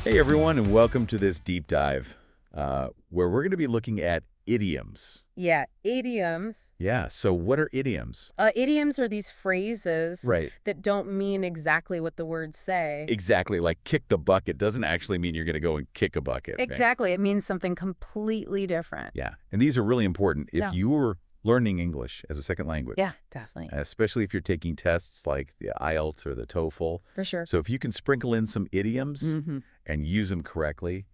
Hey everyone, and welcome to this deep dive, where we're going to be looking at idioms. Yeah, idioms. Yeah, so what are idioms? Idioms are these phrases Right. that don't mean exactly what the words say. Exactly, like kick the bucket doesn't actually mean you're going to go and kick a bucket. Right? Exactly. It means something completely different. Yeah, and these are really important if Yeah. you're learning English as a second language. Yeah, definitely. Especially if you're taking tests like the IELTS or the TOEFL. For sure. So if you can sprinkle in some idioms Mm-hmm. and use them correctly,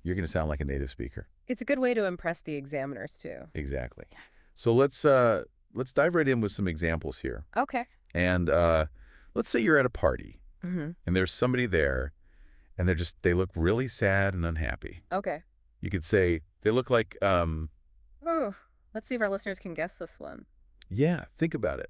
you're going to sound like a native speaker. It's a good way to impress the examiners, too. Exactly. So let's dive right in with some examples here. Okay. And let's say you're at a party Mm-hmm. and there's somebody there and they look really sad and unhappy. Okay. You could say they look like, Oh, let's see if our listeners can guess this one. yeah, think about it.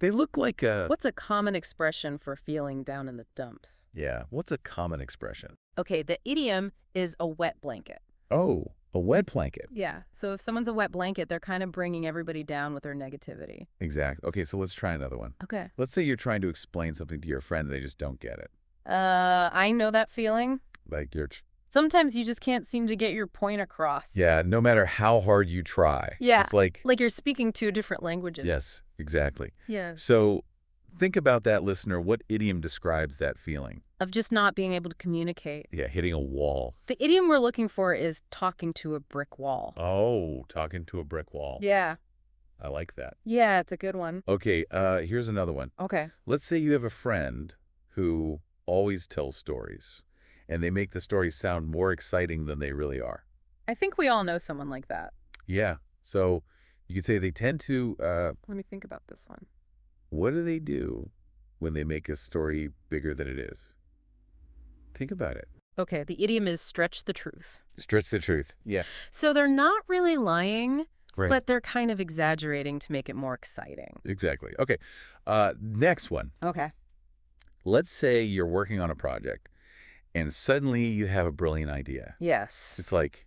They look like What's a common expression for feeling down in the dumps? yeah, what's a common expression? Okay, the idiom is a wet blanket. Oh, a wet blanket. Yeah, so if someone's a wet blanket, they're kind of bringing everybody down with their negativity. Exactly. Okay, so let's try another one. Okay. Let's say you're trying to explain something to your friend and they just don't get it. I know that feeling. Like you're, Sometimes you just can't seem to get your point across. yeah, no matter how hard you try. Yeah. It's like Like you're speaking two different languages. yes, exactly. Yeah. So think about that, listener. What idiom describes that feeling? Of just not being able to communicate. Yeah, hitting a wall. The idiom we're looking for is talking to a brick wall. Oh, talking to a brick wall. Yeah. I like that. Yeah, it's a good one. Okay, here's another one. Okay. Let's say you have a friend who always tells stories, and they make the stories sound more exciting than they really are. I think we all know someone like that. Yeah, so you could say they tend to, Let me think about this one. what do they do when they make a story bigger than it is? Think about it. Okay, the idiom is stretch the truth. Stretch the truth. Yeah. So they're not really lying, Right. but they're kind of exaggerating to make it more exciting. Exactly. Okay, next one. Okay. Let's say you're working on a project, and suddenly you have a brilliant idea. Yes. It's like,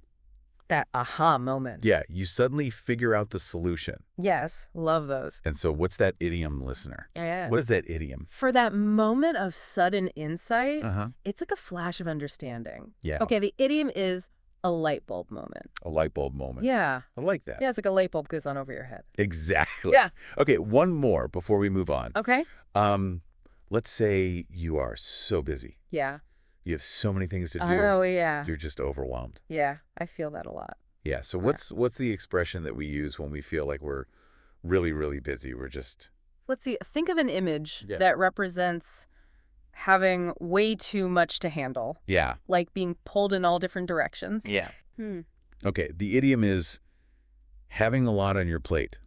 That aha moment. yeah, you suddenly figure out the solution. Yes. Love those. And so what's that idiom, listener? Yeah. What is that idiom? For that moment of sudden insight, Uh-huh. it's like a flash of understanding. Yeah. Okay, the idiom is a light bulb moment. A light bulb moment. Yeah. I like that. Yeah, it's like a light bulb goes on over your head. Exactly. Yeah. Okay, one more before we move on. Okay. Let's say you are so busy. Yeah. You have so many things to do. Oh, yeah. You're just overwhelmed. Yeah, I feel that a lot. Yeah, so what's the expression that we use when we feel like we're really, really busy? We're just... Let's see. Think of an image Yeah. that represents having way too much to handle, Yeah. like being pulled in all different directions. Yeah. Hmm. Okay, the idiom is having a lot on your plate.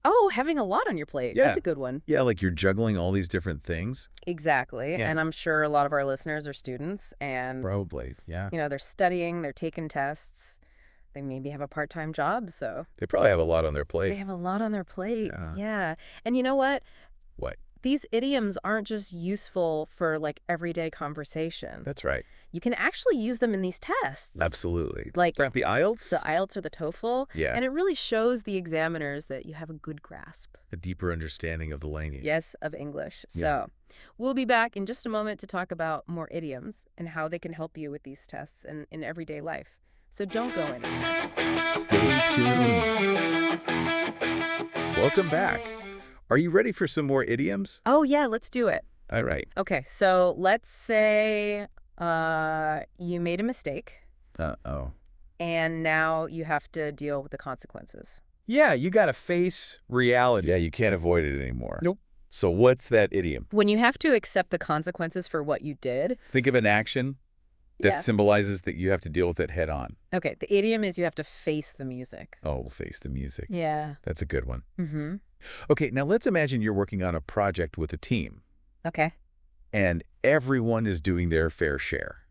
Oh, having a lot on your plate. Yeah. That's a good one. Yeah, like you're juggling all these different things. Exactly. Yeah. And I'm sure a lot of our listeners are students and, Probably, yeah. they're studying, they're taking tests. They maybe have a part-time job, so They probably have a lot on their they plate. have a lot on their plate. Yeah. Yeah. And you know what? What? These idioms aren't just useful for like everyday conversation. That's right. You can actually use them in these tests. Absolutely. Like the IELTS? the IELTS or the TOEFL. Yeah. And it really shows the examiners that you have a good grasp. A deeper understanding of the language. Yes, of English. Yeah. So we'll be back in just a moment to talk about more idioms and how they can help you with these tests and in everyday life. So don't go anywhere. Stay tuned. Welcome back. Are you ready for some more idioms? Oh, yeah, let's do it. All right. Okay, so let's say you made a mistake Uh-oh. and now you have to deal with the consequences. Yeah, you got to face reality. Yeah, you can't avoid it anymore. Nope. So what's that idiom? When you have to accept the consequences for what you did. Think of an action that Yeah. symbolizes that you have to deal with it head on. Okay, the idiom is you have to face the music. Oh, face the music. Yeah. That's a good one. Mm-hmm. Okay, now let's imagine you're working on a project with a team, Okay. and everyone is doing their fair share.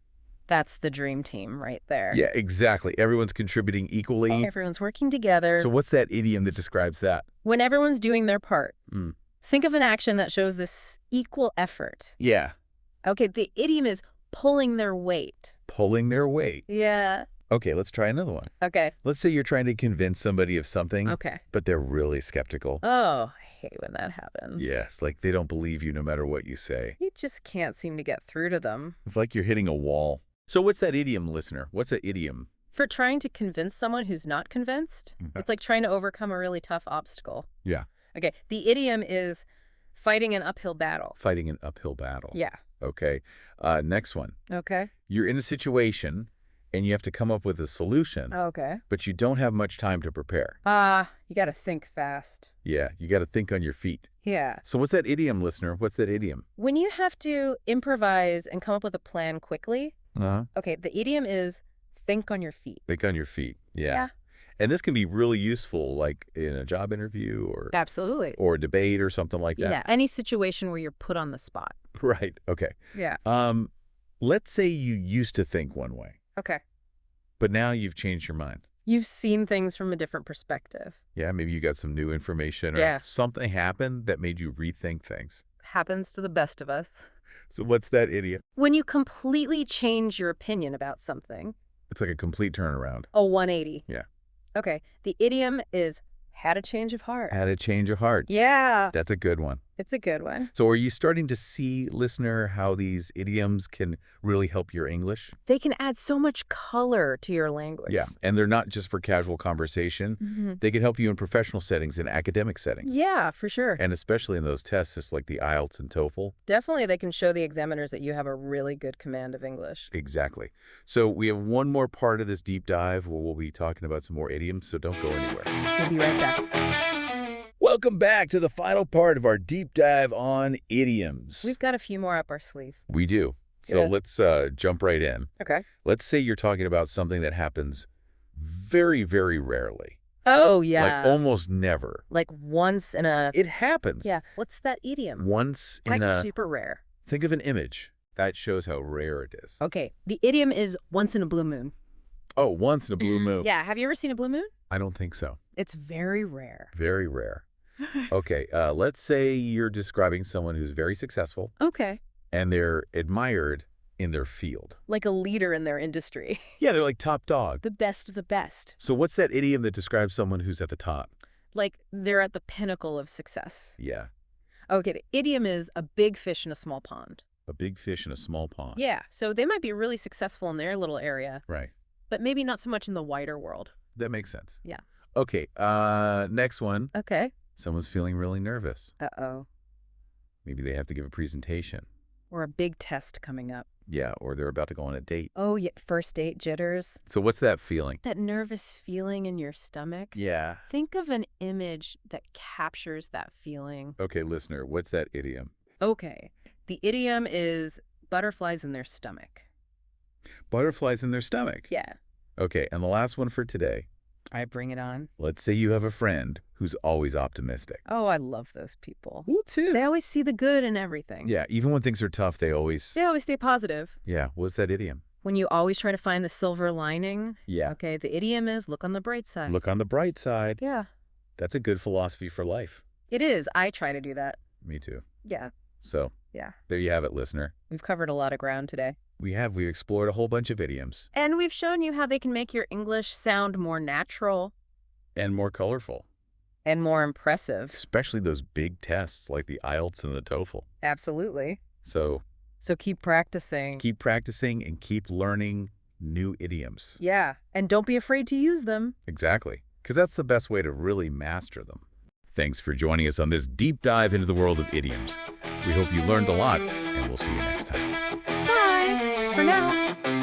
That's the dream team right there. Yeah, exactly. Everyone's contributing equally. Everyone's working together. So what's that idiom that describes that? When everyone's doing their part, Mm. think of an action that shows this equal effort. Yeah, Okay, the idiom is pulling their weight. pulling their weight. Yeah. Okay, let's try another one. Okay. Let's say you're trying to convince somebody of something, Okay. but they're really skeptical. Oh, I hate when that happens. Yes, like they don't believe you no matter what you say. You just can't seem to get through to them. It's like you're hitting a wall. So what's that idiom, listener? What's an idiom? For trying to convince someone who's not convinced, it's like trying to overcome a really tough obstacle. Yeah. Okay, the idiom is fighting an uphill battle. Fighting an uphill battle. Yeah. Okay. Next one. Okay. You're in a situation and you have to come up with a solution, Okay. but you don't have much time to prepare. You got to think fast. Yeah, you got to think on your feet. Yeah. So what's that idiom, listener? What's that idiom? When you have to improvise and come up with a plan quickly, okay, the idiom is think on your feet. Think on your feet. Yeah. Yeah. And this can be really useful, like in a job interview Absolutely. or a debate or something like that. Yeah, any situation where you're put on the spot. Right. Okay. Yeah. Let's say you used to think one way, Okay. but now you've changed your mind. You've seen things from a different perspective. Yeah, maybe you got some new information or Yeah. something happened that made you rethink things. Happens to the best of us. So what's that idiom? When you completely change your opinion about something, It's like a complete turnaround. a 180. Yeah. Okay, the idiom is had a change of heart. Had a change of heart. Yeah. That's a good one. It's a good one. So are you starting to see, listener, how these idioms can really help your English? They can add so much color to your language. Yeah, and they're not just for casual conversation. They can help you in professional settings and academic settings. Yeah, for sure. And especially in those tests, just like the IELTS and TOEFL. Definitely they can show the examiners that you have a really good command of English. Exactly. So we have one more part of this deep dive where we'll be talking about some more idioms, so don't go anywhere. We'll be right back. Welcome back to the final part of our deep dive on idioms. We've got a few more up our sleeve. We do. So Yeah. let's jump right in. Okay. Let's say you're talking about something that happens very, very rarely. Oh, yeah. Like almost never. Like once in a... It happens. Yeah. What's that idiom? Once in That's a... super rare. Think of an image. That shows how rare it is. Okay. The idiom is once in a blue moon. Oh, once in a blue moon. Yeah. Have you ever seen a blue moon? I don't think so. It's very rare. Very rare. Okay, let's say you're describing someone who's very successful Okay. and they're admired in their field. Like a leader in their industry. Yeah, they're like top dog. The best of the best. So what's that idiom that describes someone who's at the top? Like they're at the pinnacle of success. Yeah, Okay. The idiom is a big fish in a small pond. a big fish in a small pond. Yeah. So they might be really successful in their little area, Right. but maybe not so much in the wider world. That makes sense. Yeah. Okay, next one. Okay. Someone's feeling really nervous. Uh-oh. Maybe they have to give a presentation. Or a big test coming up. Yeah, or they're about to go on a date. Oh, yeah. First date jitters. So what's that feeling? That nervous feeling in your stomach. Yeah. Think of an image that captures that feeling. Okay, listener, what's that idiom? Okay. The idiom is butterflies in their stomach. Butterflies in their stomach. Yeah. Okay, and the last one for today. All right, bring it on. Let's say you have a friend who's always optimistic. Oh, I love those people. Me too. They always see the good in everything. Yeah, even when things are tough, they always... They always stay positive. Yeah, what's that idiom? When you always try to find the silver lining. Yeah. Okay, the idiom is look on the bright side. Look on the bright side. Yeah. That's a good philosophy for life. It is. I try to do that. Me too. Yeah. So, Yeah. there you have it, listener. We've covered a lot of ground today. We've explored a whole bunch of idioms. And we've shown you how they can make your English sound more natural And more colorful. and more impressive. Especially those big tests like the IELTS and the TOEFL. Absolutely. So, So keep practicing. keep practicing and keep learning new idioms. Yeah. And don't be afraid to use them. Exactly. Because that's the best way to really master them. Thanks for joining us on this deep dive into the world of idioms. We hope you learned a lot, and we'll see you next time. Bye. For now.